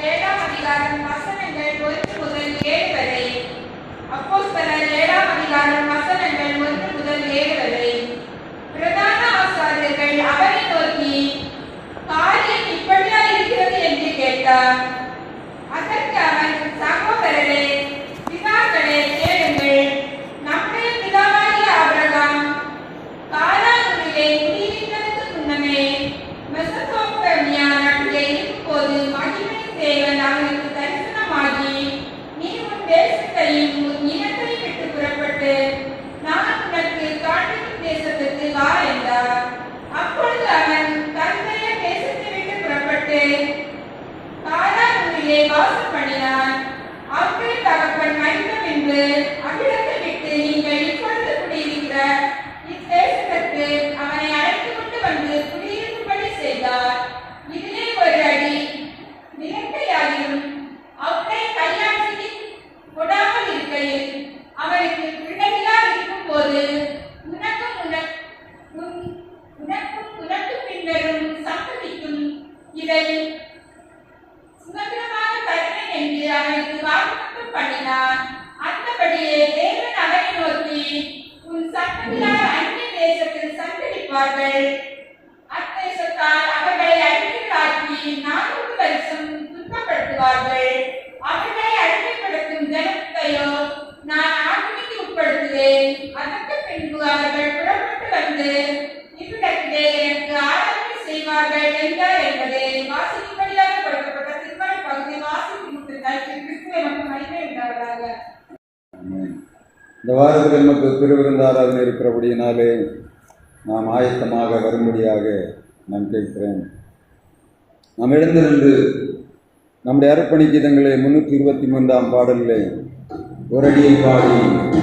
7ஆம் அதிகாரம் வசனங்கள் 1 முதல் 7 வரை. அப்போஸ்தலர் 7ஆம் அதிகாரம் வசனங்கள் 1 முதல் 7 வரை. பிரதான ஆசாரியர்கள் அவரை நோக்கி, காரியம் இப்படியா இருக்கிறது என்று கேட்டார். அதற்கு அவர், சகோதரரே, பிதாக்களே, கேளுங்கள். நம்முடைய பிதாவாகிய ஆபிரகாம் கானானிலே குடியிருப்பதற்கு முன்னமே மெசொப்பொத்தாமியா நாட்டிலே இருக்கும்போது மகிமையின் தேவன் அவனுக்கு தரிசனமாகி, நீ உன் தேசத்தையும் உன் இனத்தையும் விட்டு புறப்பட்டு நான் உனக்கு காண்பிக்கும் தேசத்துக்கு வா என்றார். அப்பொழுது அவன் தன்னுடைய தேசத்தை விட்டு புறப்பட்டு கானானிலே வாசம் பண்ணினான். அவருடைய தகப்பன் மரித்த பின்பு அவ்விடத்தை விட்டு நீங்கள் இப்பொழுது குடியிருக்கிற இத்தேசத்திற்கு அவனை அழைத்து கொண்டு வந்து குடியிருக்கும்படி செய்தார். இதிலே ஒரு அடி நிலத்தையாகிலும் அவனை கையாட்சி கொடாமல் இருக்கையில் அவனுக்கு பிள்ளைகளா இருக்கும் போது உனக்கும் பின்னரும் சம்பவிக்கும் இதை சுதந்திரமாக தருவேன் என்று அவனுக்கு வாக்குத்தத்தம் பண்ணினான். அந்தபடியே தேவன் அவனை நோக்கி, உன் சந்ததியார் அந்நிய தேசத்தில் சஞ்சரிப்பார்கள். அத்தேசத்தால் அவர்களை அடிமைகளாக்கி 400 வருஷம் துன்பப்படுத்துவார்கள். அவர்களை அடிமைப்படுத்தும் ஜனத்தையோ நான் ஆக்கினைக்கு உட்படுத்துவேன். அதற்கு பின்பு அவர்கள் புறப்பட்டு வந்து இவ்விடத்திலே எனக்கு ஆராதனை செய்வார்கள் என்றார் என்பதை வாசிக்கும்படியாக கொடுக்கப்பட்ட திருமறை பகுதி வாசித்து முடித்தால் கிறிஸ்துவை நமக்கு மகிமை உண்டாவதாக. இந்த வாரத்தில் நமக்கு திருவிருந்த ஆராதனை இருக்கிறபடியினாலே நாம் ஆயத்தமாக வரும்படியாக நான் கேட்கிறேன். நாம் எழுந்திருந்து நம்முடைய அர்ப்பணி கீதங்களே 323ஆம் பாடலிலே ஒரு அடியை பாடி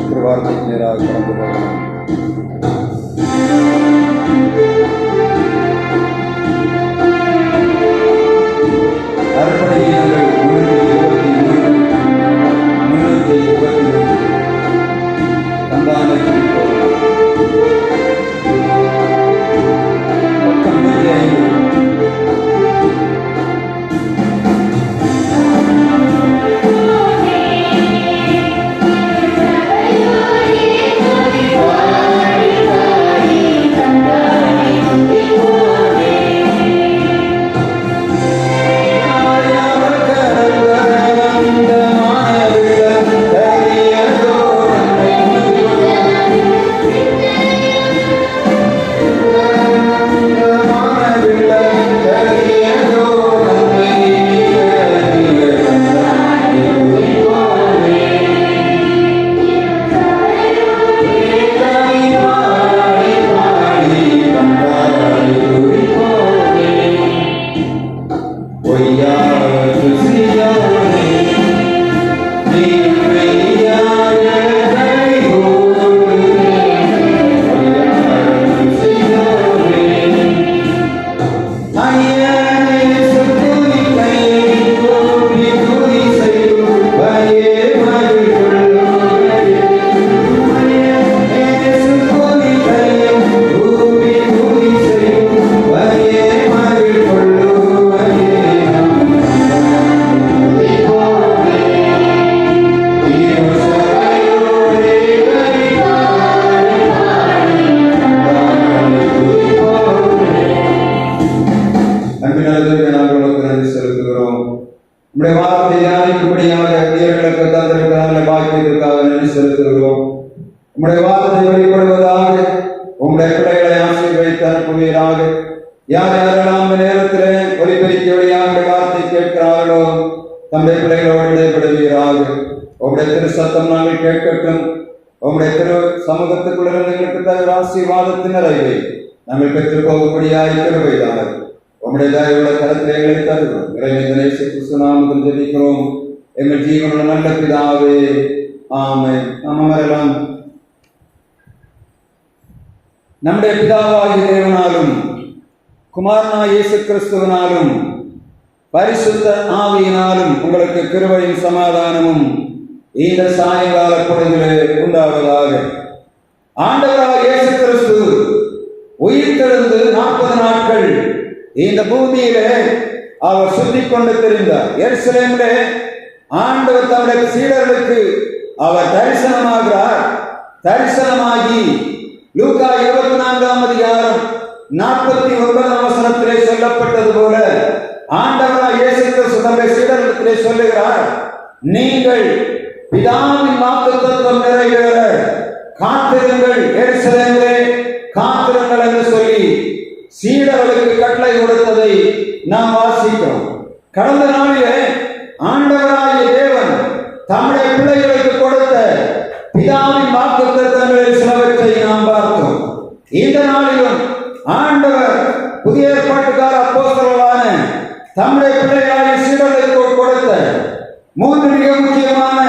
திருவார்த்தைக்கு நேராக கடந்து போகலாம். அர்ப்பணி கீதங்கள் 323 தந்தானை ஆசீர்வாதத்தின் நிறைவை நாங்கள் பெற்றுப் போகும்படியாய் கிருபைதார். உம்முடைய தயவுள்ள கரத்திலே எங்களை தருகிறோம். இறைவனை கிறிஸ்து நாமத்தில் ஜெபிக்கிறோம் எங்கள் ஜீவனுள்ள நல்ல பிதாவே, ஆமென். நாம் அமரலாம். நம்முடைய பிதாவாகிய தேவனாலும் குமாரனாகிய இயேசு கிறிஸ்துவினாலும் பரிசுத்த ஆவியினாலும் உங்களுக்கு கிருபையும் சமாதானமும் இந்த சாயங்கால பொழுதிலே உண்டாவதாக. ஆண்டவராகிய இயேசு கிறிஸ்து உயிர்த்தெழுந்து 40 நாட்கள் இந்த பூமியிலே அவர் சுத்திக் கொண்டு தெரிந்தார். எருசலேமிலே ஆண்டவர் தம்முடைய சீடர்களுக்கு அவர் தரிசனமாகிறார். தரிசனமாகி லூக்கா 24ஆம் அதிகாரம் 49ஆம் வசனத்திலே சொல்லப்பட்டது போல ஆண்டவராய் இயேசு கிறிஸ்து தம்முடைய சீடர்களிடத்திலே சொல்லுகிறார், நீங்கள் பிதாவின் வாக்குத்தத்தம் நிறைவேற காத்திருங்கள், எருசலேமிலே காத்திருங்கள் என்று சொல்லி சீடர்களுக்கு கட்டளை கொடுத்ததை நாம் வாசிக்கிறோம். கடந்த நாளிலே ஆண்டவராகிய தேவன் தம்முடைய பிள்ளைகளுக்கு கொடுத்த பிதாவின் வாக்குத்தத்தங்களில் சிலவற்றை நாம் பார்த்தோம். இந்த நாளிலும் ஆண்டவர் புதிய ஏற்பாட்டுக்கார அப்போஸ்தலர்களான தம்முடைய பிள்ளைகளாகிய சீடர்களுக்கு கொடுத்த 3 மிக முக்கியமான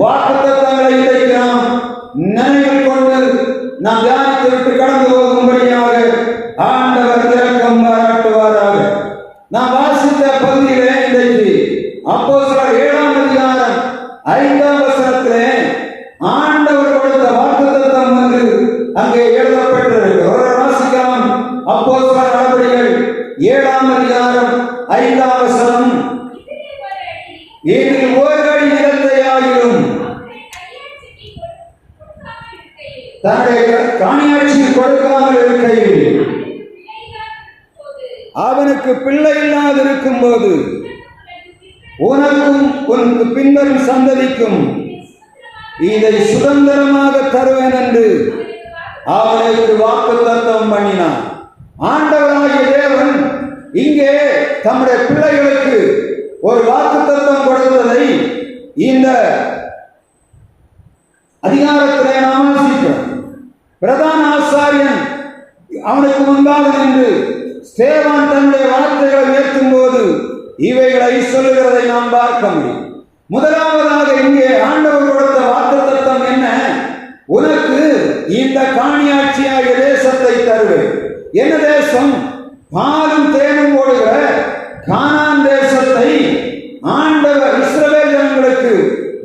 வாக்குத்தத்தங்களை இன்றைக்கு நாம் நினைவில் கொண்டு நாம் தியானித்து விட்டு கடந்து போகும்படியாக ஆண்டவர் இரக்கம் பாராட்டுவாராக. நாம் வாசித்த பகுதியிலே இன்றைக்கு அப்போஸ்தலர் 7ஆம் அதிகாரம் 5ஆம் வசனத்திலே ஆண்டவர் கொடுத்த வாக்குத்தத்தம் என்று அங்கே எழுதப்பட்டிருக்கு. ஒரு வாசிக்கலாம். அப்போஸ்தலர் நடபடிகள் 7ஆம் அதிகாரம் 5ஆம் வசனம், இதில் ஒரு அடி நிலத்தை ஆகிலும் தன்னுடைய காணியாட்சியில் கொடுக்காமல் இருக்கையில் அவனுக்கு பிள்ளை இல்லாதிருக்கும் போது உனக்கும் உனக்கு பின்வரும் சந்ததிக்கும் இதை சுதந்திரமாக தருவேன் என்று அவனுக்கு வாக்குத்தத்தம் பண்ணினான். ஆண்டவராகிய தேவன் இங்கே தம்முடைய பிள்ளைகளுக்கு ஒரு வாக்குத்தத்தம் கொடுத்ததை இந்த அதிகாரத்திலே நாம் வாசிக்கிறோம். பிரதான ஆசாரியன் அவனுக்கு முன்பாக நின்று ஸ்தேவான் தன்னுடைய வார்த்தைகளை உயர்த்தும் போது இவைகளை சொல்லுகிறதை நாம் பார்க்க முடியும். முதலாவதாக இங்கே ஆண்டவர் கொடுத்த வாக்குத்தத்தம் என்ன? உனக்கு இந்த காணியாட்சியாகிய தேசத்தை தருவேன். என்ன தேசம்? பாலும் தேனும் ஓடுகிற கானான் தேசத்தை ஆண்டவர் இஸ்ரவேல் ஜனங்களுக்கு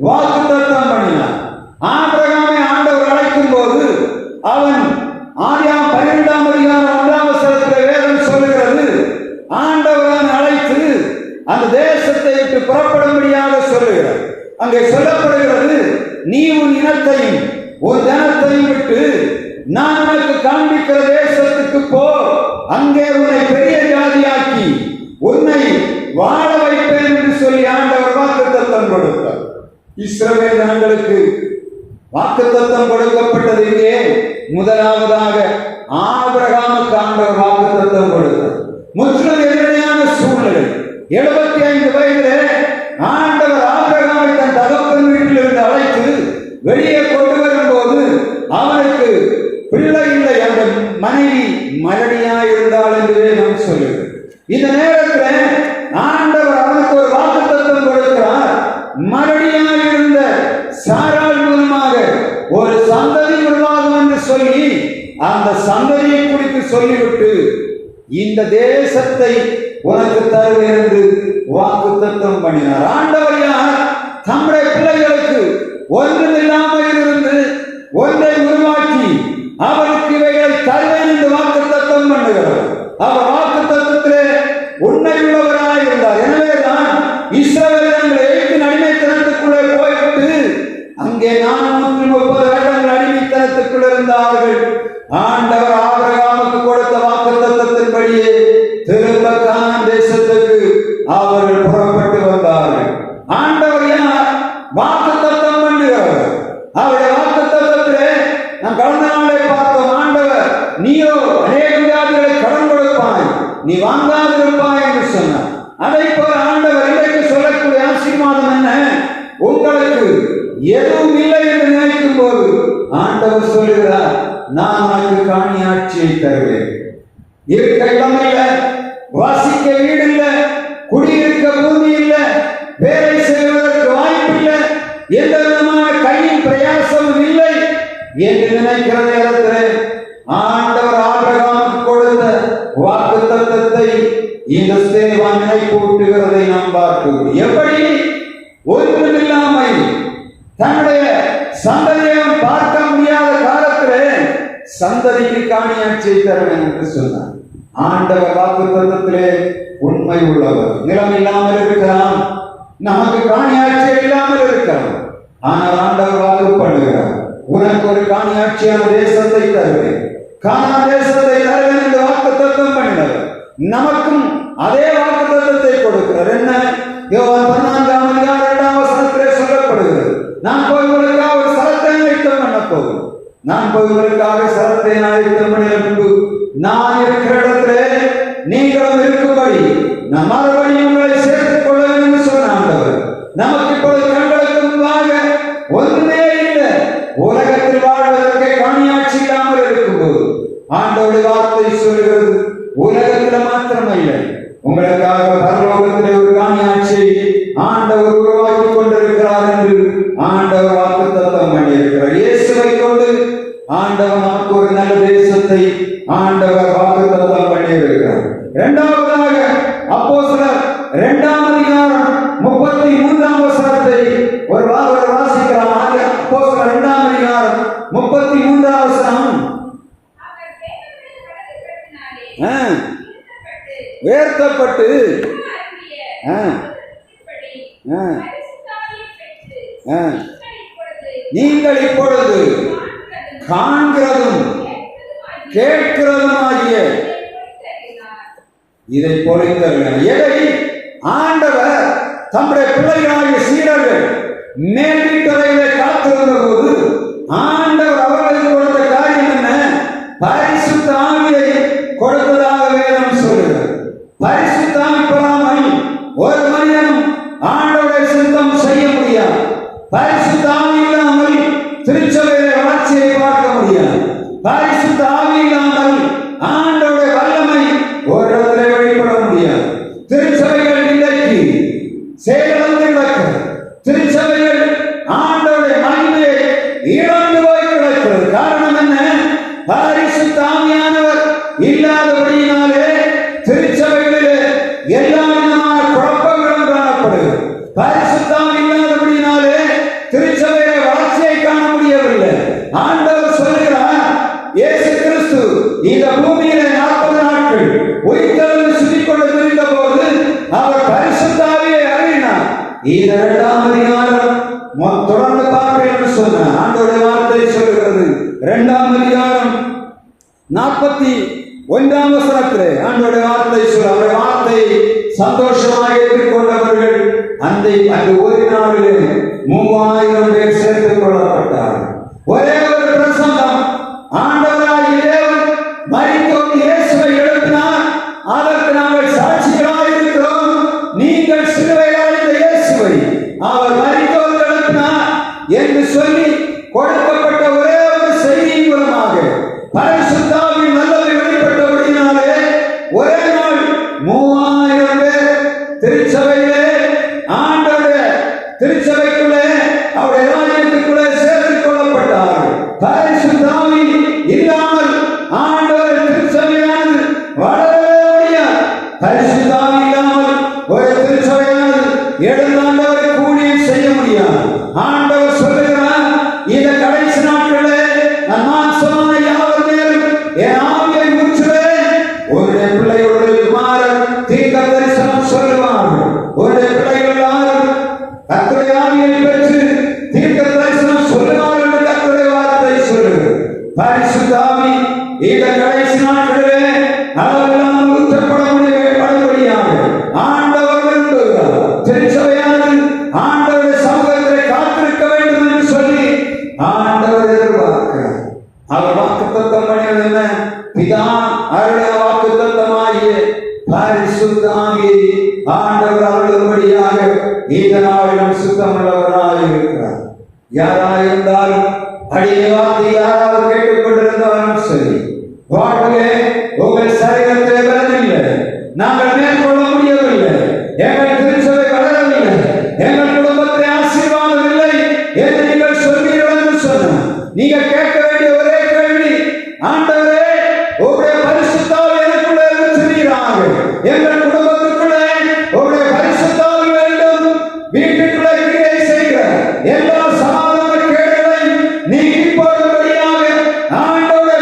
வாக்குத்தத்தம் பண்ணினார். ஆபிரகாமை ஆண்டவர் அழைக்கும் போது அவன் ஆதியாகமம் 12ஆம் அதிகாரம் 1ஆம் வசனத்தில் வேதம் சொல்லுகிறது, ஆண்டவரான் அழைத்து அந்த தேசத்தை விட்டு புறப்படும்படியாக சொல்லுகிறார். அங்கே சொல்லப்படுகிறது, நீ உன் இனத்தையும் உன் ஜனத்தையும் விட்டு நான் உனக்கு காண்பிக்கிற தேசத்துக்கு போ, அங்கே உன்னை பெரிய ஜாதியாக்கி உன்னை வாழ வைப்பேன் என்று சொல்லி ஆண்டவர் வாக்குத்தத்தம் கொடுத்தார். இஸ்ரவேல் ஜனங்களுக்கு வாக்குத்தத்தம் கொடுக்கப்பட்டது. இங்கே முதலாவதாக ஆபிரகாமுக்கு ஆண்டவர் வாக்குத்தத்தம் கொடுத்தார். முற்றிலும் எதிரான சூழ்நிலை. 75 வயதிலே ஆண்டவர் ஆபிரகாமை தன் தகப்பன் வீட்டிலிருந்து அழைத்து வெளியே கொண்டு வரும்போது அவனுக்கு பிள்ளை இல்லை, அந்த மனைவி மலடியாயிருந்தாள் என்று நாம் சொல்லுகிறோம். இந்த நேரத்தில் ஆண்டவர் அவனுக்கு ஒரு வாக்குத்தத்தம் கொடுக்கிறார். மலடியாயிருந்த சாராள் மூலமாக ஒரு சந்ததி உருவாகும் என்று சொல்லி அந்த சந்ததியை குறித்து சொல்லிவிட்டு இந்த தேசத்தை உனக்கு தருவேன் என்று வாக்குத்தத்தம் பண்ணினார். ஆண்டவர் யார்? தம்முடைய பிள்ளைகளுக்கு ஒன்றுமில்லாமல் இருந்து ஒன்றை உருவாக்கி அவருக்கு இவைகளை தருவேன் என்று வாக்குத்தத்தம் பண்ணுகிறார். அவர் வாக்குத்தத்தத்திலே உண்மை உள்ளவராய் இருந்தார். எனவேதான் இஸ்ரவேல் எகிப்தின் அடிமைத்தனத்துக்குள்ளே போய்விட்டு அங்கே 430 வருடங்கள் அடிமைத்தனத்துக்குள் இருந்தார்கள். ஆண்டவர் ஆபிரகாமுக்கு கொடுத்த வாக்குத்தத்தத்தின்படியே திரும்ப கானான் தேசத்துக்கு அவர்கள் புறப்பட்டு வந்தார்கள். ஆண்டவர் யார்? வாக்குத்தத்தம் பண்ணுகிறார். அவருடைய வாக்குத்தத்தத்திலே நாம் கடந்த நாளை பார்த்தோம். ஆண்டவர், நீயோ அநேக வியாதிகளை கடன் கொடுப்பாய், நீ வாங்காதிருப்பாய் என்று சொன்னார். அதை போல ஆண்டவர் இன்றைக்கு சொல்லக்கூடிய ஆசீர்வாதம் என்ன? உங்களுக்கு எதுவும் இல்லை என்று நினைக்கும் போது ஆண்டவர் சொல்லுகிறார், நான் உனக்கு காணியாட்சியை தருவேன். இருக்க இடம் இல்லை, வாசிக்க வீடு இல்லை, குடியிருக்க பூமி இல்லை, வேலை செய்வதற்கு வாய்ப்பு இல்லை, எந்த விதமான கையின் பிரயாசமும் இல்லை என்று நினைக்கிற நேரத்தில் ஆண்டவர் ஆபிரகாமுக்கு கொடுத்த வாக்குத்தத்தத்தை இந்த ஸ்தேவான் நினைப்பூட்டுகிறதை நாம் பார்க்கிறோம். எப்படி ஒன்றுமில்லாமல் தன்னுடைய சந்ததியை பார்க்க முடியாத காலத்திலே சந்ததிக்கு காணியாட்சியை தருவேன் என்று சொன்னார். ஆண்டவர் வாக்குத்தத்தத்திலே உண்மை உள்ளவர். நிலம் இல்லாமல் இருக்கலாம், நமக்கு காணியாட்சி இல்லாமல் இருக்கலாம், ஆனால் ஆண்டவர் வாக்கு பண்ணுகிறார், உனக்கு ஒரு காணியாட்சியான தேசத்தை தருவேன், கானான் தேசத்தை தருவேன் என்று வாக்குத்தத்தம் பண்ணினவர் நமக்கும் அதே வாக்குத்தத்தத்தை கொடுக்கிறார். என்ன? யோவான் 14:2 சொல்லப்படுகிறது, நான் போய் உங்களுக்காக ஒரு சரத்தை ஆயத்தம் பண்ண போகிறேன், நான் போய் உங்களுக்காக சரத்தை ஆயத்தம் பண்ணின பின்பு நான் இருக்கிற இடத்திலே நீங்களும் இருக்கும்படி நான் மறுபடியும் உங்களை சேர்த்துக் கொள்ள வேண்டும் என்று சொன்ன ஆண்டவர் நமக்கு இப்பொழுது கண்களுக்கு முன்பாக ஒன்றுமே இல்லை. உலகத்தில் வாழ்வதற்கே காணியாட்சி இல்லாமல் இருக்கும்போது ஆண்டவருடைய வார்த்தை சொல்கிறது, உலகத்தில் மாத்திரமல்ல, உங்களுக்காக பரலோகத்திலே ஒரு காணியாட்சியை ஆண்டவர் உருவாக்கி கொண்டிருக்கிறார் என்று ஆண்டவர் வாக்குத்தத்தம் பண்ணியிருக்கிறார். இயேசுவை கொண்டு ஆண்டவர் நமக்கு ஒரு நல்ல தேசத்தை ஆண்டவர் வாக்குத்தத்தம் பண்ணியிருக்கிறார். இரண்டாவதாக அப்போஸ்தலர் 2:33 ஒரு வாசிக்கலாம். அப்போஸ்தலர் 2:33 உயர்த்தப்பட்டு நீங்கள் இப்பொழுது காண்கிறதும் கேட்கிறதும் ஆகிய இதை பொழித்தருகிறார். எதை ஆண்டவர் தம்முடைய பிள்ளைகளாகிய சீடர்கள் மேல் வீட்டறையிலே காத்திருந்த போது ஆண்டவர் அவர்களுக்கு கொடுத்த காரியம் என்ன? பரிசுத்த ஆவியை கொடுத்ததாக வேதம் சொல்லுகிறது. பரிசுத்த ஆவி பெறாமல் ஒரு மனிதனும் ஆண்டவருடைய சித்தம் செய்ய முடியாது. பரிசுத்த ஆவி இல்லாமல் திருச்சபையிலே வளர்ச்சியை பார்க்க முடியாது. பரிசுத்த ஆவி இல்லாமல் ஆண்டவருடைய வல்லமை ஒரு இடத்திலே வெளிப்பட முடியாது. திருச்சபைகள் இன்றைக்கு செயலிழந்து கிடக்கிறது. திருச்சபைகள் ஆண்டவருடைய மகிமையை இழந்து போய் கிடக்கிறது. காரணம் என்ன? பரிசுத்த ஆவியானவர் இல்லாதபடியினாலே திருச்சபைகளிலே எல்லா விதமான குழப்பங்களும் காணப்படுகிறது. பரிசுத்த ஆவி இல்லாதபடியினாலே திருச்சபையிலே வளர்ச்சியை காண முடியவில்லை. ஆண்டவர் சொல்லுகிறார், இயேசு கிறிஸ்து இந்த பூமியிலே 40 நாட்கள் உயிர்த்தெழுந்து சுற்றிக் கொண்டு திரிந்த போது அவர் பரிசுத்த ஆவியை அருளினார். இந்த 2ஆம் அதிகாரம் தொடர்ந்து பார்ப்பேன் என்று சொன்னார். ஆண்டவருடைய வார்த்தை சொல்லுகிறது, 2ஆம் அதிகாரம் 41 ஆண்டவருடைய வார்த்தை சொல்ல, அவருடைய வார்த்தையை சந்தோஷமாக ஏற்றுக்கொண்டவர்கள் அந்த ஒரு நாளிலே 3000 பேர் சேர்த்துக் கொள்ளப்பட்டார்கள். ஒரே ஒரு பிரசங்கம், ஆண்டவராகிய தேவன் மரித்தோர் இயேசுவை எழுப்பினார், அதற்கு நாங்கள் சாட்சிகளாக இருக்கிறோம். நீங்கள் சிலுவையில் அறைந்த இயேசுவை அவர் மரித்தோர் எழுப்பினார் என்று சொல்லி கொடுக்கப்பட்ட ஒரே ஒரு செய்தியின் மூலமாக பரிசுத்த ஆவியின் வல்லமை வெளிப்பட்டபடியினாலே ஒரே நாள் 3000 பேர் திருச்சபையிலே ஆண்டவருடைய திருச்சபைக்குள்ளே அவருடைய ராஜ்யத்துக்குள்ளே சேர்த்துக் கொள்ளப்பட்டார்கள். பரிசுத்த ஆவி இல்லாமல் ஆண்டவர் திருச்சபையானது வளரவே முடியாது. பரிசுத்த ஆவி இல்லாமல் ஒரு திருச்சபையானது எழுந்தாண்டவரை ஊழியம் செய்ய முடியாது. ஆண்டவர் சொல்லுகிறார், இந்த கடைசி நாட்களே நான் மாம்சமான யாவர் மேலும் என் ஆவியை ஊற்றுவேன். உன்னுடைய பிள்ளைகளுடைய குமாரர் தீர்க்க தரிசனம் சொல்லுவார்கள். உன்னுடைய பிள்ளைகள் யாரும் கர்த்தருடைய ஆவியை பெற்று தீர்க்க தரிசனம் சொல்லுவார்கள் என்று கர்த்தருடைய வார்த்தை சொல்லுகிறது. பரிசுத்த ஆவி இந்த கடைசி நாட்களிலே அளவெல்லாம் ஊற்றப்பட முடியாத ஆண்டவர் விரும்புகிறார். திருச்சபையானது ஆண்டவருடைய சமூகத்திலே காத்திருக்க வேண்டும் என்று சொல்லி ஆண்டவர் எதிர்பார்க்கிறார். அவர் வாக்குத்தத்தம் பண்ணியது என்ன? பிதா அருளிய வாக்குத்தத்தமாகிய பரிசுத்த ஆவியை ஆண்டவர் அருளும்படியாக இந்த நாளிலும் சுத்தமுள்ளவராக இருக்கிறார். யாராயிருந்தாலும் அடிய வார்த்தை யாராவது கேட்டுக்கொண்டிருந்தாலும் சரி, வாழ்விலே உங்கள் சரீரத்திலே பலனில்லை, நாங்கள் மேற்கொள்ள முடியவில்லை, எங்கள் திருச்சபை வளரவில்லை, எங்கள் குடும்பத்திலே ஆசீர்வாதம் இல்லை என்று நீங்கள் சொல்வீர்கள் என்று சொன்னார். நீங்க கேட்க வேண்டிய ஒரே கேள்வி, ஆண்டவரே உங்களுடைய பரிசுத்த ஆவி எனக்குள்ளே இருக்கிறீராக, எங்கள் குடும்பத்துக்குள்ளே உங்களுடைய பரிசுத்த ஆவி வேண்டும். வீட்டுக்குள்ளே கிரியை செய்கிற எல்லா சமாதான கேடுகளையும் நீக்கி போடும்படியாக ஆண்டவருடைய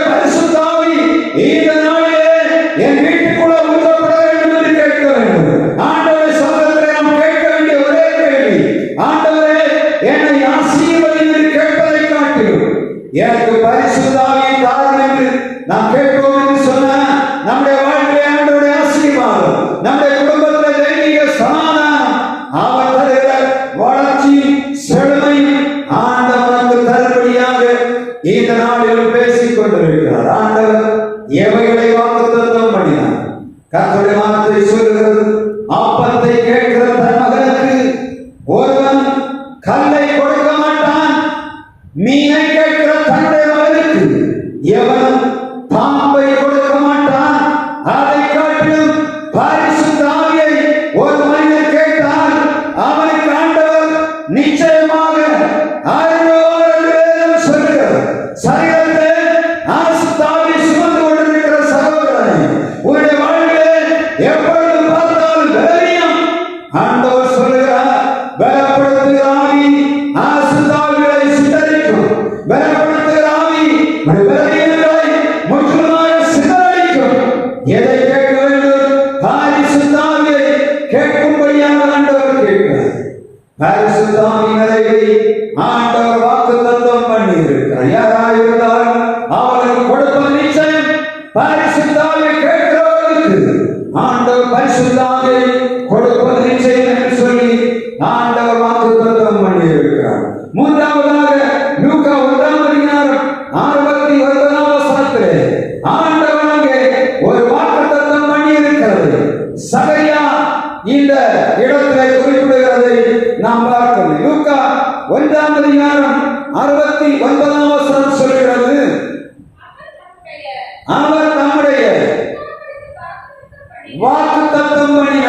எனக்கு பரிசுத்த ஆவியை தாரும் என்று நாம் கேட்போம் என்று சொன்ன நம்முடைய வாழ்க்கையை ஆண்டவருடைய ஆசீர்வாதம், நம்முடைய குடும்பத்தில் தெய்வீக சமாதானம், அவர் தருகிற வளர்ச்சியும் செழுமையும் ஆண்டவனுக்கு தரும்படியாக இந்த நாளில் பேசிக் கொண்டிருக்கிறார். ஆண்டவர் எவைகளை வாக்குத்தத்தம் பண்ணினார். கர்த்தருடைய வார்த்தை சொல்கிறது, அப்பத்தை கேட்கிற தன் மகனுக்கு ஒருவன் கல்லை கொடுக்க மாட்டான், மீனை கேட்கிற தன்னுடைய மகனுக்கு எவன் பாம்பை கொடுக்க மாட்டான். அதை காட்டிலும் பரிசுத்த ஆவியை ஒரு மனிதன் கேட்டால் அவனுக்கு ஆண்டவர் நிச்சயமாக அருள்வார் என்று வேதம் சொல்கிறது. சரீரத்தை பரிசுத்த ஆவி சுமந்து கொண்டிருக்கிற சகோதரனே, உன்னுடைய வாழ்க்கையை எப்பொழுது பார்த்தாலும் பலவீனம். ஆண்டவர் சொல்லுகிறார், பலப்படுத்துகிற ஆவி பரிசுத்த ஆவிகளை சிதறிக்கும். பலப்படுத்துகிற ஆவி பலவீனங்களை முற்றிலுமாக சிதறடிக்கும். எதை கேட்க வேண்டும்? பரிசுத்த ஆவியை கேட்கும்படியாக ஆண்டவர் கேட்கிறார். பரிசுத்த ஆவி நிறைவை ஆண்டவர் வாக்குத்தத்தம் பண்ணி இருக்கிறார். யாராயிருந்தாலும் அவர்களுக்கு கொடுப்பது நிச்சயம். பரிசுத்த ஆவியை கேட்கிறவர்களுக்கு ஆண்டவர் பரிசுத்த ஆவியை கொடுப்பது நிச்சயம் என்று சொல்லி ஆண்டவர் வாக்குத்தத்தம் பண்ணி இருக்கிறார். மூன்றாவதாக லூக்கா 1:69 ஆண்டவர் அங்கே ஒரு வாக்குத்தத்தம் பண்ணி இருக்கிறது. சகரியா இந்த இடத்திலே குறிப்பிடுகிறதை நாம் பார்க்கிறோம். லூக்கா 1:69 சொல்கிறது, அவர் நம்முடைய வாக்குத்தத்தம் பண்ணின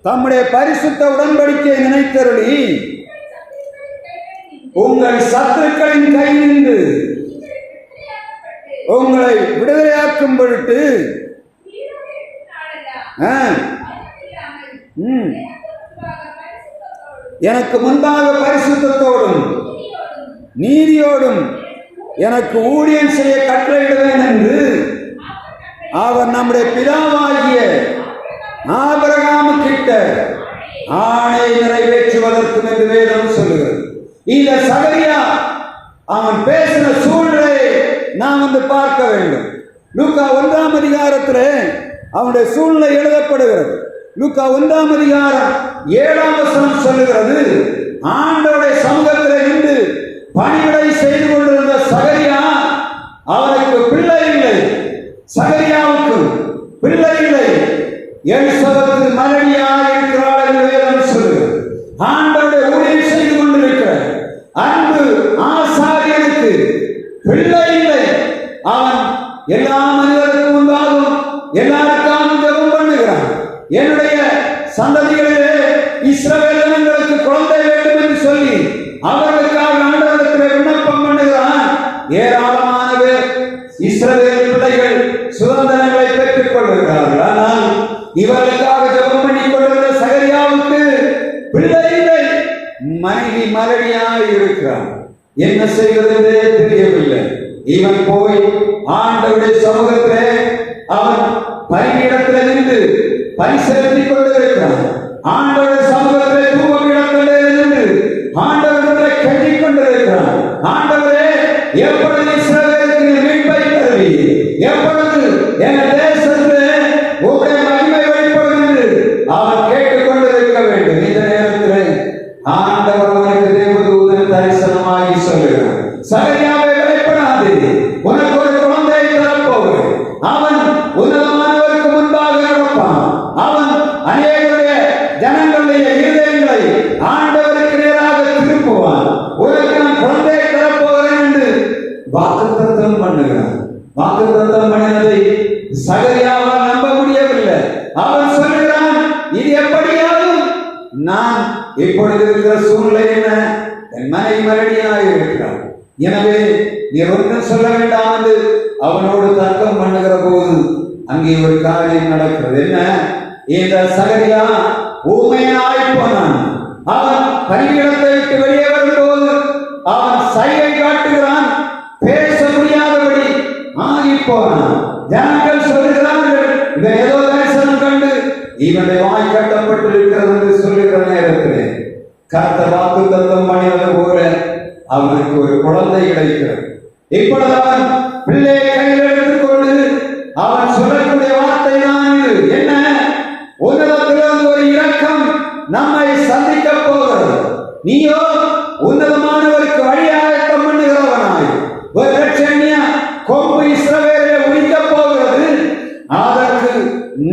தம்முடைய பரிசுத்த உடன்படிக்கையை நினைத்தருளி உங்கள் சத்துருக்களின் கையிலிருந்து உங்களை விடுதலையாக்கும் பொருட்டு எனக்கு முன்பாக பரிசுத்தத்தோடும் நீதியோடும் எனக்கு ஊழியம் செய்ய கட்டளையிடுவேன் என்று அவர் நம்முடைய பிதாவாகிய ஆபிரகாமுக்கிட்ட ஆணை நிறைவேற்றுவதற்கும் என்று வேதம் சொல்லுகிறது. இந்த சகரியா அவன் பேசின சூழ்நிலையை நாம் வந்து பார்க்க வேண்டும். லூக்கா 1:அதிகாரத்திலே அவனுடைய சூழ்நிலை எழுதப்படுகிறது. லூக்கா 1:7 சொல்லுகிறது, ஆண்டவருடைய சமூகத்திலே நின்று பணிவிடை செய்து கொண்டிருந்த சகரியா, அவனுக்கு பிள்ளை இல்லை. சகரியாவுக்கு பிள்ளை இல்லை. எலிசபெத்து மலடியாக இருக்கிறாள் என்று வேதம் சொல்லுகிறது. ஆண்டவருடைய ஊழியம் செய்து கொண்டிருக்கிற அன்பு ஆசாரியனுக்கு பிள்ளை இல்லை. அவன் எல்லா மனிதருக்கு முன்பாகவும் எல்லாருக்காகவும் ஜெபம் பண்ணுகிறான். என்னுடைய சந்ததிகளிலே இஸ்ரவேல் ஜனங்களுக்கு குழந்தை வேண்டும் என்று சொல்லி அவர்களுக்காக ஆண்டவரிடத்தில் விண்ணப்பம் பண்ணுகிறான். ஏராளமான பேர் இஸ்ரவேல் பிள்ளைகள் சுதந்திரங்களை பெற்றுக் கொள்கிறார்கள். ஆனால் இவர்களுக்காக ஜெபம் பண்ணி கொண்டிருந்த சகரியாவுக்கு பிள்ளை இல்லை. மனைவி மலடியாக இருக்கிறான். என்ன செய்வது என்றே தெரியவில்லை. இவன் போய் ஆண்டவருடைய சமூகத்திலே அவன் பலிபீடத்தில் நின்று பலி செலுத்திக் கொண்டிருக்கிறான். ஆண்டவருடைய சமூகத்திலே தூபபீடத்திலே நின்று ஆண்டவரிடத்திலே கெஞ்சிக் கொண்டிருக்கிறான். ஆண்டவரே, எப்பொழுது இஸ்ரவேலுக்கு மீட்பை தருவீர்? எப்பொழுது எங்கள் தேசத்திலே உம்முடைய மகிமை வெளிப்படும் என்று அவன் கேட்டுக் கொண்டிருக்க வேண்டும். இந்த நேரத்தில் ஆண்டவர் அவனுக்கு தேவதூதன் தரிசனமாகி சொல்லுகிறார், சகரியாவே வெளிப்படாது, உனக்கு ஒரு குழந்தை தரப்போகிறேன். அவன் உன்னதமானவருக்கு முன்பாக நடப்பான். அவன் அநேகருடைய ஜனங்களுடைய இருதயங்களை ஆண்டவருக்கு நேராக திருப்புவான். உனக்கு நான் குழந்தை தரப்போகிறேன் என்று வாக்குத்தத்தம் பண்ணுகிறான். வாக்குத்தத்தம் பண்ணினதை சகரியாவால் நம்ப முடியவில்லை. அவன் சொல்கிறான், இது எப்படியாகும்? நான் இப்பொழுது இருக்கிற சூழ்நிலை என்ன? என் மனைவி மலடியாக இருக்கிறான். எனவே நீ ஒன்றும் சொல்ல வேண்டாம் என்று அவனோடு தர்க்கம் பண்ணுகிற போது அங்கே ஒரு காரியம் நடக்கிறது. என்ன? இந்த சகரியா ஊமையனாய் போனான். அவன் பலிபீடத்தை விட்டு வெளியே வரும்போது அவன் சைகை காட்டுகிறான். பேச முடியாதபடி ஆகி போனான். ஜனங்கள் சொல்லுகிறார்கள், இவன் ஏதோ தரிசனம் கண்டு இவனுடைய வாய் கட்டப்பட்டிருக்கிறது என்று சொல்லுகிற நேரத்திலே கர்த்தர் வாக்குத்தத்தம் பண்ணினது போல அவனுக்கு ஒரு குழந்தை கிடைக்கிறது. இப்பொழுது அவன் பிள்ளையை கையில் எடுத்துக்கொண்டு அவன் சொல்லக்கூடிய வார்த்தை தான் இது. என்ன? உன்னதத்திலிருந்து ஒரு இரக்கம் நம்மை சந்திக்க போகிறது. நீயோ உன்னதமானவருக்கு வழியாயத்தம் பண்ணுகிறவனாய் ஒரு இரட்சணிய கொம்பு இஸ்ரவேலை உரிக்க போகிறது. அதற்கு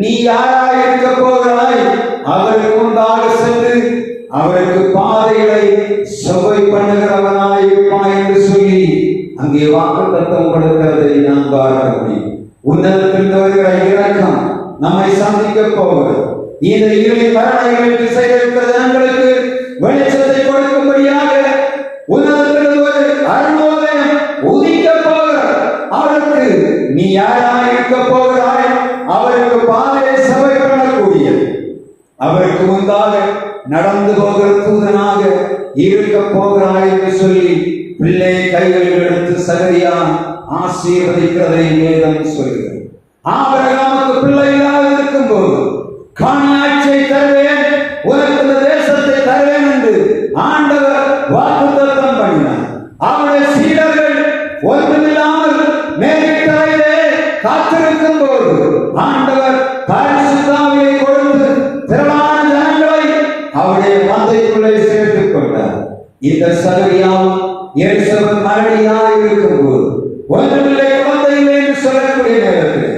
நீ யாராய் இருக்க போகிறாய்? அவருக்கு முன்பாக சென்று அவருக்கு பாதைகளை செவ்வை பண்ணுகிறவனாய் இருப்பாய் என்று சொல்லி அங்கே வாக்குத்தத்தம் கொடுக்கிறதை நாம் பார்க்க முடியும். உன்னதத்திலிருந்து வருகிற இரக்கம் நம்மை சந்திக்க போகிறது. இந்த இரு மரணங்களில் திசையில் இருக்கிற ஜனங்களுக்கு வெளிச்சத்தை கொடுக்கும்படியாக உன்னதத்திலிருந்து ஒரு அருணோதயம் உதிக்க போகிறார். அவருக்கு நீ யாராய் இருக்க போகிறாய்? அவருக்கு பாதையை செவ்வை பண்ணக்கூடிய, அவருக்கு முன்பாக நடந்து போகிற தூதனாக இருக்க போகிறாய் என்று சொல்லி பிள்ளை கைகளில் எடுத்து சகரியா ஆசீர்வதிக்கிறதை வேதம் சொல்கிறது. ஆபிரகாமுக்கு பிள்ளை இல்லாத இருக்கும் போது காணியாட்சியை தருவேன், உனக்கு இந்த தேசத்தை தருவேன் என்று ஆண்டவர் வாக்குத்தத்தம் பண்ணினார். அவருடைய சீடர்கள் ஒன்றுமில்லாமல் மேலிட்டறையிலே காத்திருக்கும் போது ஆண்டவர் பரிசுத்த ஆவியை கொடுத்து திரளான ஜனங்களை அவருடைய மந்தைக்குள்ளே சேர்த்துக் கொண்டார். இந்த சகரியாவும் எலிசபெத் மரணியாய் இருக்கும் போது ஒன்றுமில்லை, குழந்தை இல்லை என்று சொல்லக்கூடிய நேரத்தில்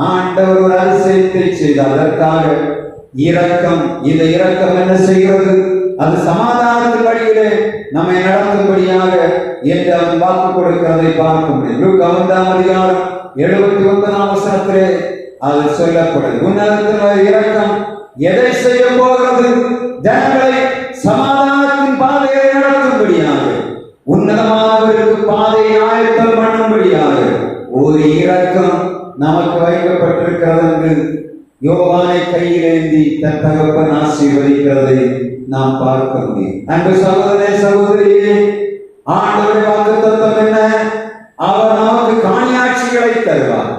ஆண்டவர் ஒரு அதிசயத்தை செய்தார். அதற்காக இரக்கம், இந்த இரக்கம் என்ன செய்கிறது? அது சமாதானத்தின் வழியிலே நம்மை நடத்தும்படியாக என்று அவன் வாக்கு கொடுக்கிறதை பார்க்க முடியும். லூக்கா 5 79 அது சொல்லப்படுது. உன்னதத்தின் இரக்கம் எதை செய்ய போகிறது? ஜனங்களை சமாதானத்தின் பாதையை நடத்தும்படியாக, உன்னதமானவருக்கு பாதையை ஆயத்தம் பண்ணும்படியாக ஒரு இரக்கம் நமக்கு வைக்கப்பட்டிருக்கிறது என்று யோவானை கையிலேந்தி தன் தகப்பன் ஆசீர்வதிக்கிறதை நாம் பார்க்க முடியும். அன்பு சகோதரே சகோதரியே, ஆண்டவருடைய வாக்குத்தத்தம் என்ன? அவர் நமக்கு காணியாட்சிகளை தருவார்.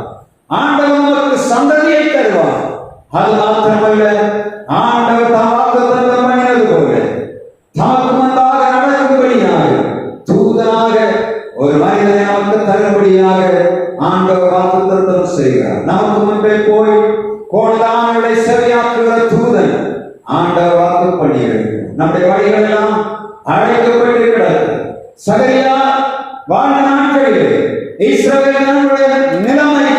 ஆண்டவர் நமக்கு சந்ததியை தருவார். அது மாத்திரமல்ல, ஆண்டவர் தாம் வாக்குத்தத்தம் பண்ணினது போல தமக்கு முன்பாக நடக்கும்படியாக தூதனாக ஒரு மனிதனை நமக்கு தரும்படியாக ஆண்டவர் வாக்குத்தத்தம் செய்கிறார். நமக்கு முன்பே போய் கோணலானவர்களை செவியாக்குகிற தூதன் ஆண்டவர் வாக்கு பண்ணியிருக்கிறார். நம்முடைய வழிகள் எல்லாம் அழைக்கப்பட்டிருக்கிறது. சகரியா வாழ்ந்த நாட்களிலே இஸ்ரவேல் ஜனங்களுடைய நிலைமை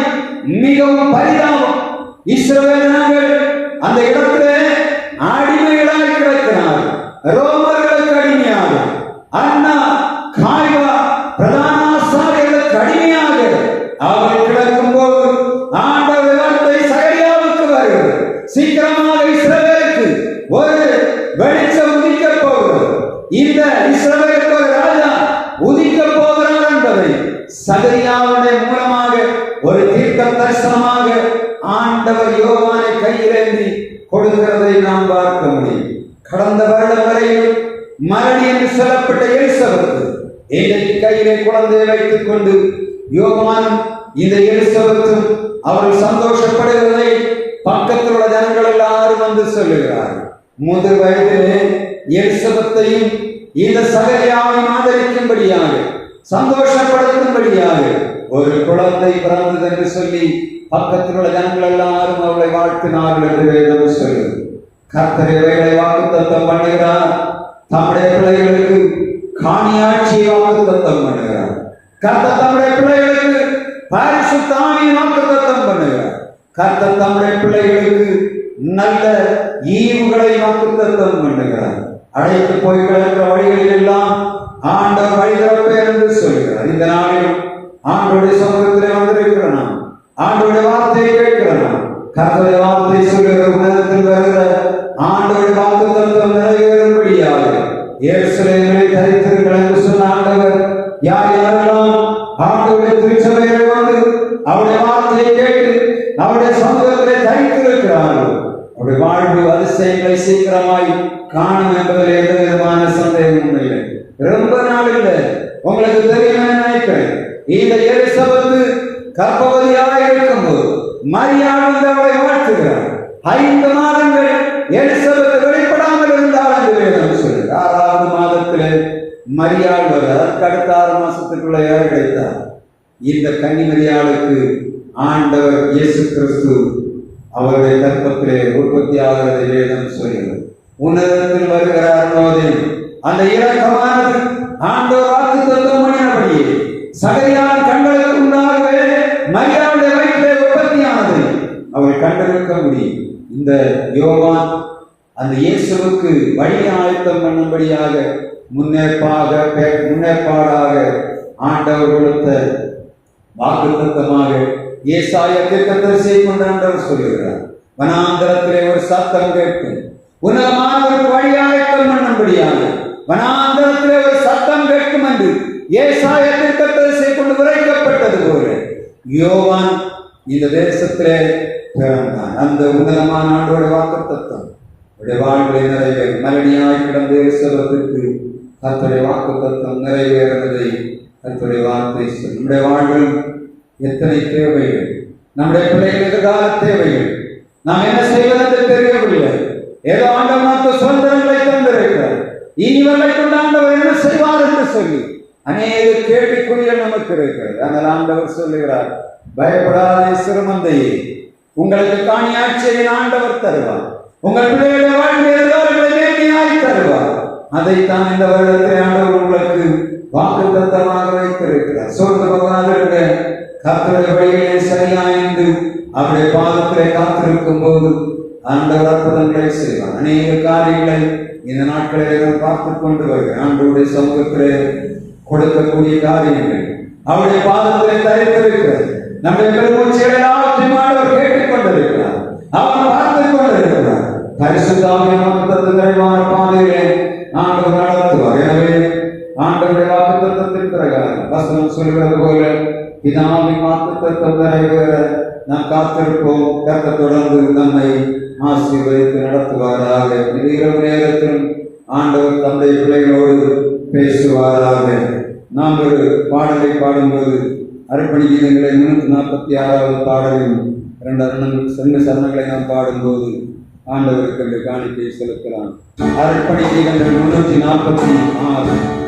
மிகவும் பரிதாபம். இஸ்ரவேல் ஜனங்கள் அந்த இடத்திலே அடிமைகளாய் கிடக்கிறார்கள். ரோமர்களுக்கு அடிமையாக, அண்ணா காய்வா பிரதான ஆசாரியர்களுக்கு அடிமையாக அவர்கள் கிடக்கும் போது ஆண்டவர் வார்த்தை சகரியாவுக்கு வருகிறது. சீக்கிரமாக இஸ்ரவேலுக்கு ஒரு வெளிச்சம் உதிக்க போகிறது. இந்த இஸ்ரவேலுக்கு ஒரு ராஜா உதிக்க போகிறார் என்பதை சகரியாவுடைய மூலமாக ஒரு தீர்க்க தரிசனமாக ஆண்டவர் யோவானை கையிலேந்தி கொடுக்கிறதை நாம் பார்க்க முடியும். கடந்த வருடம் வரையில் மரணி என்று சொல்லப்பட்ட எலிசபெத் இன்றைக்கு கையிலே குழந்தையை வைத்துக் கொண்டு யோவானும் இந்த எலிசபெத்தும் அவர்கள் சந்தோஷப்படுகிறதை பக்கத்தில் உள்ள ஜனங்கள் எல்லாரும் வந்து சொல்லுகிறார்கள். முதல் வயதிலே எலிசபெத்தையும் இந்த சகரியாவையும் ஆதரிக்கும்படியாக, சந்தோஷப்படுத்தும்படியாக ஒரு குழந்தை பிறந்தது என்று சொல்லி பக்கத்தில் உள்ள ஜனங்கள் எல்லாரும் அவளை வாழ்த்தினார்கள் என்று வேதம் சொல்லுது. கர்த்தர் இவைகளை வாக்குத்தத்தம் பண்ணுகிறார். தம்முடைய பிள்ளைகளுக்கு காணியாட்சியை வாக்குத்தத்தம் பண்ணுகிறார். கர்த்தர் தம்முடைய பிள்ளைகளுக்கு பரிசுத்த ஆவியை வாக்குத்தத்தம் பண்ணுகிறார். கர்த்தர் தம்முடைய பிள்ளைகளுக்கு நல்ல ஈவுகளை வாக்குத்தத்தம் பண்ணுகிறார். அழைத்து போய் கிடக்கிற வழிகளில் எல்லாம் ஆண்டவர் வழி திறப்பேன் என்று சொல்கிறார். இந்த நாளிலும் ஆண்டவருடைய சமூகத்திலே வந்திருக்கிற நாம் ஆண்டவருடைய வார்த்தையை கேட்கிற நாம் கர்த்தருடைய வார்த்தை சொல்லுகிற உலகத்தில் வருகிற ஆண்டவருடைய வாக்குத்தத்தம் நிறைவேறும்படியாக எருசலேமிலே தரித்திருங்கள் என்று சொன்ன ஆண்டவர் யார் யாரெல்லாம் ஆண்டவருடைய திருச்சபையிலே வந்து அவருடைய வார்த்தையை கேட்டு அவருடைய சமூகத்திலே தரித்திருக்கிறார்கள், அவருடைய வாழ்வு அதிசயங்களை சீக்கிரமாய் காணும் என்பதில் எந்த விதமான சந்தேகமும் இல்லை. ரொம்ப நாள் இல்லை, உங்களுக்கு தெரியும் நினைக்கிறேன். இந்த எலிசபெத் கர்ப்பவதியாக இருக்கும்போது மரியாள் வந்து அவளை வாழ்த்துகிறார். 5 மாதங்கள் எலிசபெத் வெளிப்படாமல் இருந்தால் என்று வேதம் சொல்கிறார். மரியாள் வர அதற்கு அடுத்த 6 மாசத்துக்குள்ள யார் கிடைத்தார்? இந்த கன்னிமரியாளுக்கு ஆண்டவர் இயேசு கிறிஸ்து அவருடைய கற்பத்திலே உற்பத்தி ஆகிறதை வேதம் சொல்கிறது. உன்னதத்தில் வருகிறார் போதே அந்த இரக்கமானது ஆண்டவர் வாக்குத்தத்தம் பண்ணினபடியே சகரியார் கண்களுக்கு முன்னாகவே மரியாளுடைய வயிற்றிலே உற்பத்தியானதை அவர் கண்டிருக்க முடியும். இந்த யோவான் அந்த இயேசுவுக்கு வழி ஆயத்தம் பண்ணும்படியாக முன்னேற்பாடாக ஆண்டவர் கொடுத்த வாக்குத்தத்தமாக ஏசாயா தீர்க்கதரிசியை கொண்டு ஆண்டவர் சொல்லுகிறார். வனாந்தரத்திலே ஒரு சத்தம் கேட்கும், உன்னதமானவருக்கு வழி ஆயத்தம் பண்ணும்படியாக வனாந்தரத்திலே ஒரு சத்தம் கேட்கும் என்று ஏசாயா தீர்க்கதரிசியை கொண்டு உரைக்கப்பட்டது போல யோவான் இந்த தேசத்திலே பிறந்தான். அந்த உன்னதமான ஆண்டோட வாக்குத்தத்தம் வாழ்வை நிறைவேறும். மலடியாய் கிடந்த எலிசபெத்துக்கு கர்த்தருடைய வாக்குத்தத்தம் நிறைவேறுவதை கர்த்தருடைய வார்த்தை சொல்லும். நம்முடைய வாழ்வில் எத்தனை தேவைகள், நம்முடைய பிள்ளைகள் எதிர்கால தேவைகள், நாம் என்ன செய்வதென்று தெரியவில்லை. ஏதோ ஆண்டவர் நமக்கு சுதந்திரங்களை தந்திருக்கிறார். இனிவர்களை கொண்டு ஆண்டவர் என்ன செய்வார் என்று சொல்லி அநேக கேள்விக்குறிகள் நமக்கு இருக்கிறது. ஆனால் ஆண்டவர் சொல்லுகிறார், பயப்படாதே சிறுமந்தையே, உங்களுக்கு காணியாட்சியை ஆண்டவர் தருவார். உங்கள் பிள்ளைகளை வாழ்க்கையை மேன்மையாய் தருவார். அதைத்தான் இந்த வருடத்தை ஆண்டவர் உங்களுக்கு வாக்குத்தத்தமாக வைத்திருக்கிறார். சோர்ந்து போகாதிருக்க, கர்த்தருடைய வழியிலே சரியாய்ந்து அவருடைய பாதத்திலே காத்திருக்கும் போது ஆண்டவர் அற்புதங்களை செய்வார். அநேக காரியங்களை இந்த நாட்களிலே நாம் பார்த்துக் கொண்டு வருகிறோம். ஆண்டவருடைய சமூகத்திலே கொடுக்கக்கூடிய காரியங்கள் அவருடைய பாதத்திலே தரித்திருக்கிறது. நம்முடைய பெருமூச்சுகளை எல்லாவற்றையும் ஆண்டவர் கேட்டுக் கொண்டிருக்கிறார். அவர் பார்த்துக் கொண்டிருக்கிறார். பரிசுத்தாவின் வாக்குத்தத்தம் நிறைவான பாதையிலே ஆண்டவர் நடத்துவார். எனவே ஆண்டவருடைய வாக்குத்தத்தத்தின் பிரகாரம் வசனம் சொல்கிறது போல பிதாவின் வாக்குத்தத்தம் நிறைவேற நாம் காத்திருப்போம். கர்த்தர் தொடர்ந்து நம்மை ஆசீர்வதித்து நடத்துவாராக. இது இரவு நேரத்திலும் ஆண்டவர் தந்தை பிள்ளைகளோடு பேசுவாராக. நாம் ஒரு பாடலை பாடும்போது அர்ப்பணி கீதங்களை 346வது பாடலின் 2 சரணங்களை நாம் பாடும்போது ஆண்டவருக்கு அந்த காணிக்கை செலுத்தலாம். அர்ப்பணி கீதங்கள் 346. Hallelujah.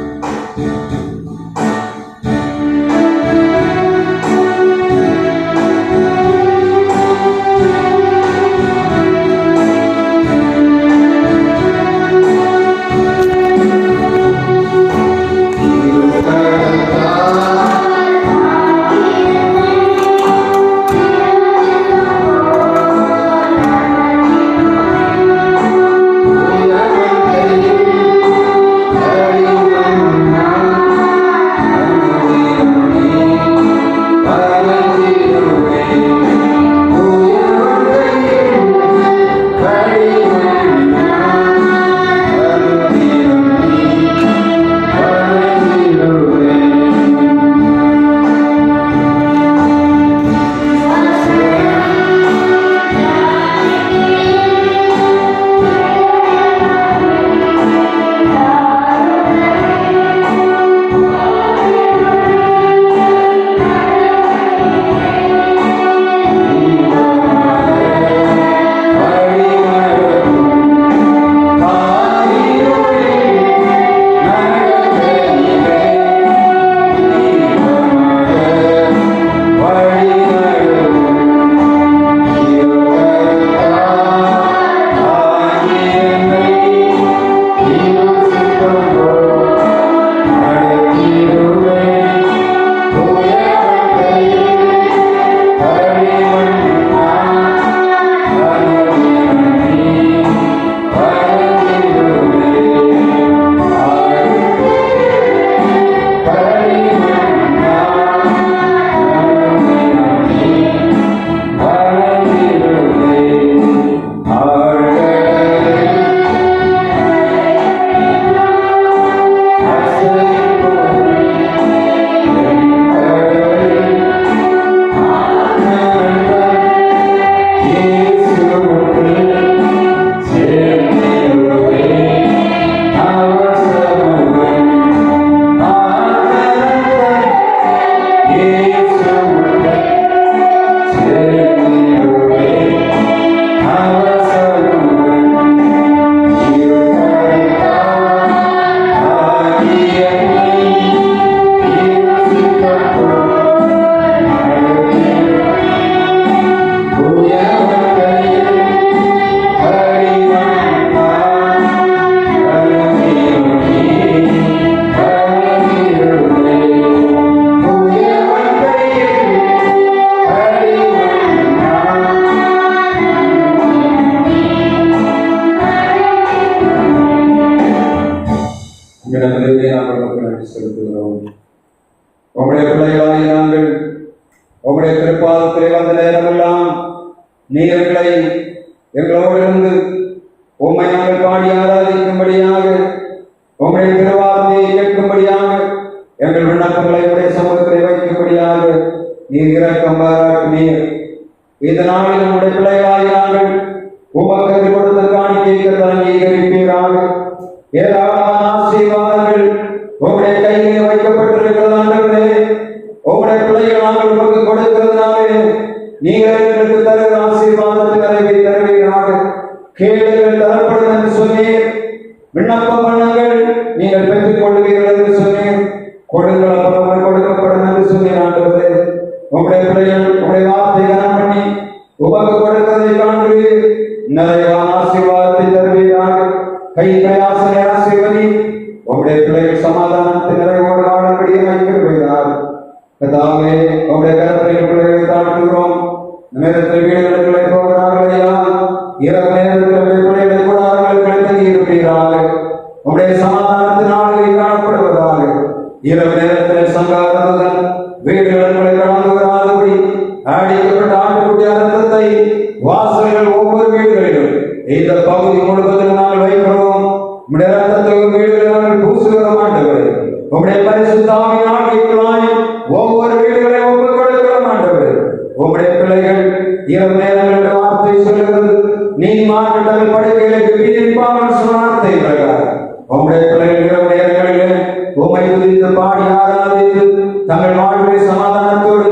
நீர் எங்களோடு இருந்து உம்மை நாங்கள் பாடி ஆராதிக்கும்படியாக, உம்முடைய திருவார்த்தையை கேட்கும்படியாக, எங்கள் விண்ணப்பங்களை உடைய சமூகத்தை வைக்கும்படியாக நீர் இரக்கம் பாராட்டினீர். இந்த நாளில் நம்முடைய பிள்ளைகளாய் நாங்கள் உமக்கு கொடுத்த காணிக்கைக்கு அங்கீகரிப்பீராக. ஏராளமான ஆசீர்வாதங்கள் உம்முடைய கையிலே வைக்கப்பட்டிருக்கிறது ஆண்டவரே. உம்முடைய பிள்ளைகள் நாங்கள் உமக்கு கொடுக்கிறதுனாலே நீங்கள் எங்களுக்கு தருகிற ஆசீர்வாதத்தை நிறைவே தருவீராக. கேளுங்கள் தரப்படும் என்று சொன்னீர். விண்ணப்பம் பண்ணுங்கள் நீங்கள் பெற்றுக் கொள்வீர்கள் என்று சொன்னீர். கொடுங்கள் அப்புறம் கொடுக்கப்படும் என்று சொன்னீர் ஆண்டவரே. உம்முடைய பிள்ளைகள் உம்முடைய வார்த்தை கனம் பண்ணி உமக்கு கொடுக்கிறதை காண்கிறீர். நிறைவான ஆசீர்வாதத்தை தருவீராக. கை பிரயாசனை ஆசீர்வதி உம்முடைய பிள்ளைகள் சமாதானத்தை நிறைவோடு வாழும்படியாக இருக்கிறார். கர்த்தாவே, உம்முடைய கரத்தில் பிள்ளைகளை தாழ்த்துகிறோம். நேரத்தில் வீடுகளுக்குள்ளே போகிறார்களையா, இரவு நேரத்தில் பிள்ளைகளை கூடாரங்களுக்குள்ளே தங்கி இருப்பீராக. உம்முடைய சமாதானத்தினாலே காணப்படுவதாக. இரவு நேரத்தில் சங்காரத்துடன் வீடுகளுக்குள்ளே கடந்து வராதபடி அடிக்கப்பட்ட ஆட்டுக்குட்டிய ரத்தத்தை வாசல்கள் ஒவ்வொரு வீடுகளிலும் இந்த பகுதி முழுவதும் நாங்கள் வைக்கிறோம். உம்முடைய ரத்தத்தை வீடுகளில் நாங்கள் பூசுகிறோம் ஆண்டவரே. உம்முடைய பரிசுத்த ஆவியினால் வீடுகளாய் ஒவ்வொரு வீடுகளையும் ஒப்புக் கொடுக்கிறோம் ஆண்டவரே. உம்முடைய பிள்ளைகள் இரவு நேரங்களில் வார்த்தை சொல்லுகிறது. நீ மாற்றங்கள் படுக்கைகளுக்கு வீதிப்பாமல் சுனாத்தை பிரகாரம் உம்முடைய பிள்ளைகள் இரவு நேரங்களில் உம்மை துதித்து பாடி ஆராதித்து தங்கள் வாழ்வை சமாதானத்தோடு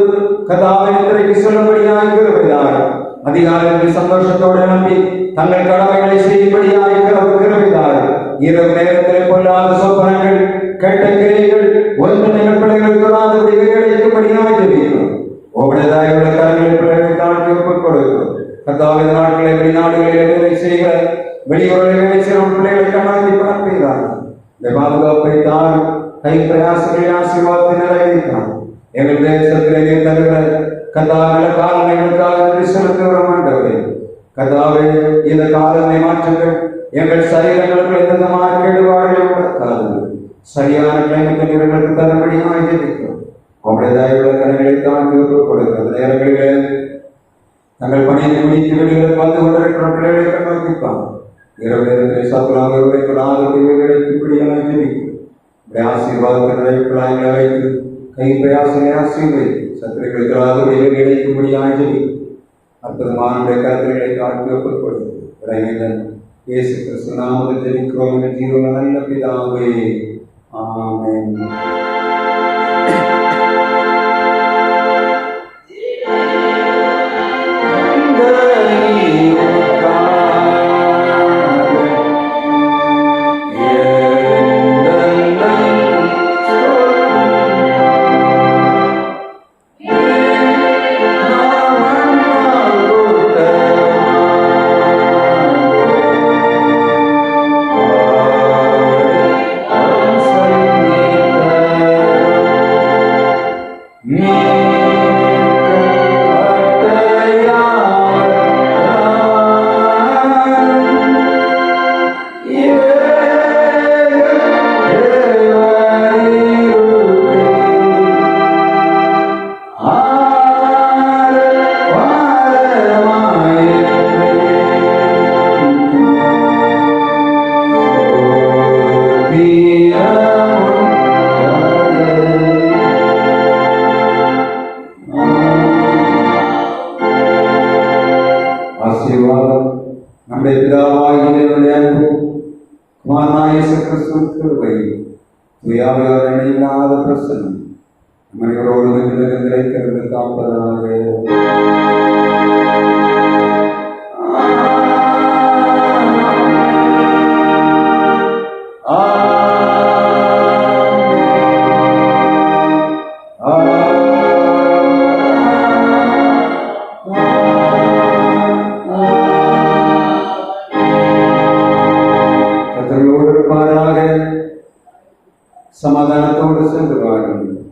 கதாவிற்கு சொல்லும்படியாக இருக்கிறார். அதிகாரத்தில் சந்தோஷத்தோடு நம்பி தங்கள் கடமைகளை செய்யும்படியாக இருக்கிறார். இரவு நேரத்தில் பொல்லாத சொப்பனங்கள் கெட்ட கிரைகள் ஒன்று நிகழ் பிள்ளைகள் தொடாதபடி கிடைக்கும்படியாக ஜெபிக்கிறோம். உங்களுடைய கரங்களை பிள்ளைகளை தாழ்த்தி ஒப்புக் கொடுக்கிறோம். கதாவித நாட்களை வெளிநாடுகளில் வேலை செய்கிற வெளியூரில் வேலை செய்கிற பிள்ளைகளை கண்ணாடி பார்க்கிறார்கள். இந்த பாதுகாப்பை தான் கை பிரயாசங்களை ஆசீர்வாதத்தை நிறைவேற்றான். எங்கள் தேசத்திலே தருகிற கதாவில காலங்களுக்காக செலுத்துகிறோம் ஆண்டவரே. கதாவே, இந்த காலனை மாற்றுங்கள். எங்கள் சரீரங்களுக்கு எந்த விதமான கேடுபாடுகளை உண்டாக்காது. சரியான கிளைமத்தை நிறங்களுக்கு தரும்படியாக ஜெபிக்கிறோம். உங்களுடைய தயவுள்ள கரங்களை தாழ்த்தி ஒப்புக் கொடுக்கிறது. நேரங்களிலே தங்கள் பணியை முடித்து வெளியில் வந்து கொண்டிருக்கிற பிள்ளைகளை கண்ணோக்கிப்பாங்க. இரவு நேரத்தில் சாப்பிடாமல் இப்படியாக ஜெபிக்கிறோம். ஆசீர்வாதத்தை நிறைவுகளாக வைத்து கை பிரயாசனை ஆசீர்வதித்து சத்திரிகளுக்கு கிடைக்கும்படியாக ஜெபிக்கிறோம். அற்புதமான கருத்துக்களை காட்டி ஒப்புக் கொடுக்கிறோம். இயேசு கிறிஸ்து நாமத்தில் ஜெபிக்கிறோம் என்ற ஜீவன நல்ல பிதாவே, ஆமென். ஆசீர்வாதம் நம்முடைய பிதாவாகிய அன்பு குமாரனாகிய இயேசு கிறிஸ்துவின் கிருபை துயாவியார் இணையில்லாத பிரசன்னம் மனிதரோடு நிலைத்திருந்து காப்பதாக. சமாதானத்தோடு சென்று வாருங்கள்.